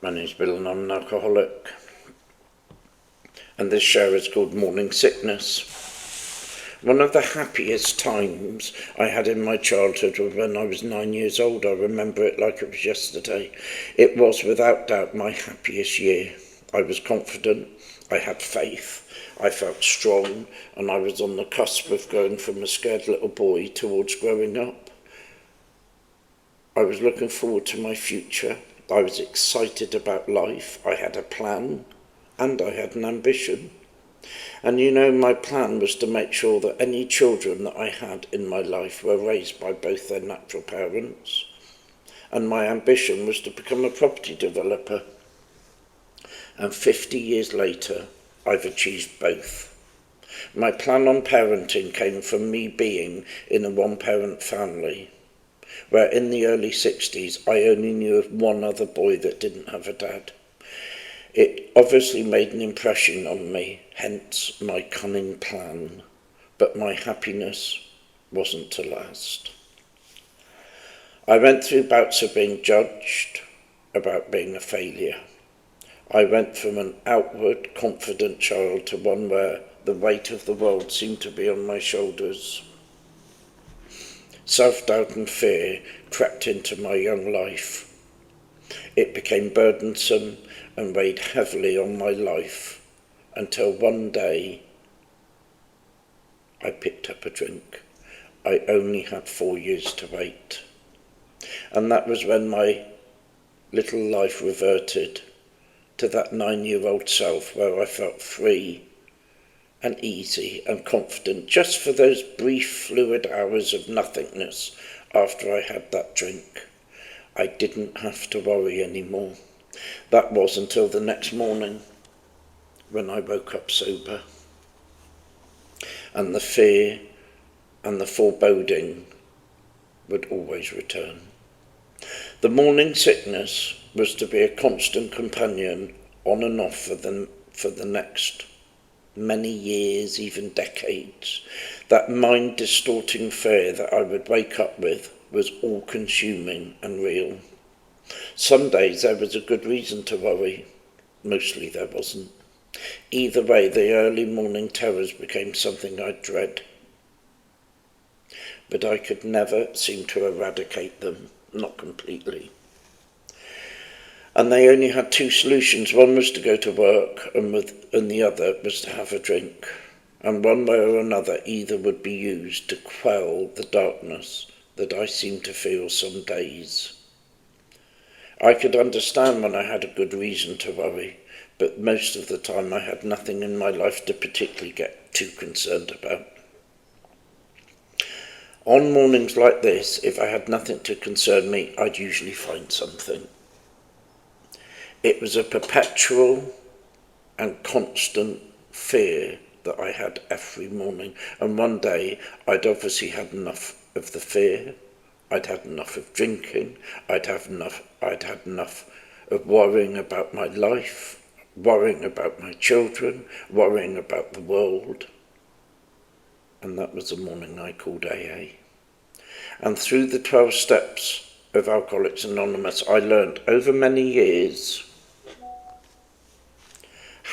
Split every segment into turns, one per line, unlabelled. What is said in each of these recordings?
My name's Bill and I'm an alcoholic. And this show is called Morning Sickness. One of the happiest times I had in my childhood was when I was 9 years old. I remember it like it was yesterday. It was without doubt my happiest year. I was confident, I had faith, I felt strong, and I was on the cusp of going from a scared little boy towards growing up. I was looking forward to my future. I was excited about life. I had a plan and I had an ambition. And my plan was to make sure that any children that I had in my life were raised by both their natural parents. And my ambition was to become a property developer. And 50 years later, I've achieved both. My plan on parenting came from me being in a one-parent family, where in the early 60s I only knew of one other boy that didn't have a dad. It obviously made an impression on me, hence my cunning plan, but my happiness wasn't to last. I went through bouts of being judged about being a failure. I went from an outward, confident child to one where the weight of the world seemed to be on my shoulders. Self-doubt and fear crept into my young life. It became burdensome and weighed heavily on my life until one day I picked up a drink. I only had 4 years to wait. And that was when my little life reverted to that 9-year-old self where I felt free and easy and confident just for those brief fluid hours of nothingness after I had that drink. I didn't have to worry anymore. That was until the next morning when I woke up sober. And the fear and the foreboding would always return. The morning sickness was to be a constant companion on and off for the next many years, even decades. That mind-distorting fear that I would wake up with was all-consuming and real. Some days there was a good reason to worry. Mostly there wasn't. Either way, the early morning terrors became something I'd dread. But I could never seem to eradicate them, not completely. And they only had two solutions. One was to go to work, and the other was to have a drink. And one way or another, either would be used to quell the darkness that I seemed to feel some days. I could understand when I had a good reason to worry, but most of the time I had nothing in my life to particularly get too concerned about. On mornings like this, if I had nothing to concern me, I'd usually find something. It was a perpetual and constant fear that I had every morning. And one day I'd obviously had enough of the fear. I'd had enough of drinking. I'd had enough of worrying about my life, worrying about my children, worrying about the world. And that was the morning I called AA. And through the 12 steps of Alcoholics Anonymous, I learned over many years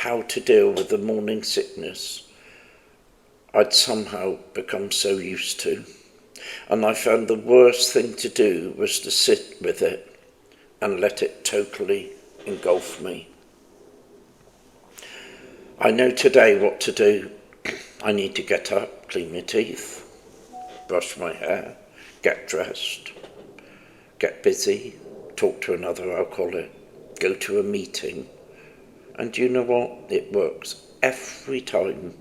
how to deal with the morning sickness I'd somehow become so used to. And I found the worst thing to do was to sit with it and let it totally engulf me. I know today what to do. I need to get up, clean my teeth, brush my hair, get dressed, get busy, talk to another alcoholic, go to a meeting. And you know what? It works every time.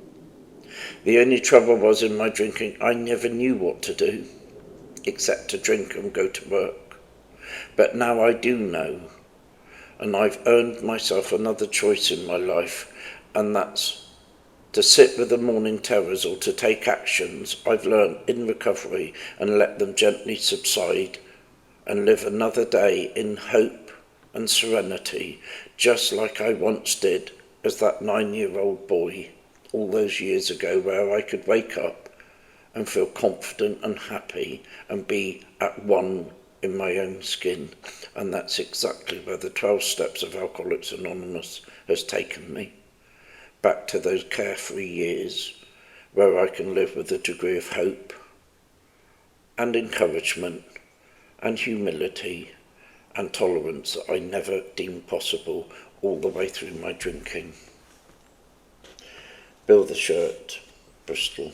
The only trouble was in my drinking, I never knew what to do, except to drink and go to work. But now I do know, and I've earned myself another choice in my life, and that's to sit with the morning terrors or to take actions I've learned in recovery and let them gently subside and live another day in hope and serenity, just like I once did as that 9-year-old boy all those years ago, where I could wake up and feel confident and happy and be at one in my own skin, and that's exactly where the 12 steps of Alcoholics Anonymous has taken me, back to those carefree years where I can live with a degree of hope and encouragement and humility and tolerance that I never deemed possible all the way through my drinking. Bill the Shirt, Bristol.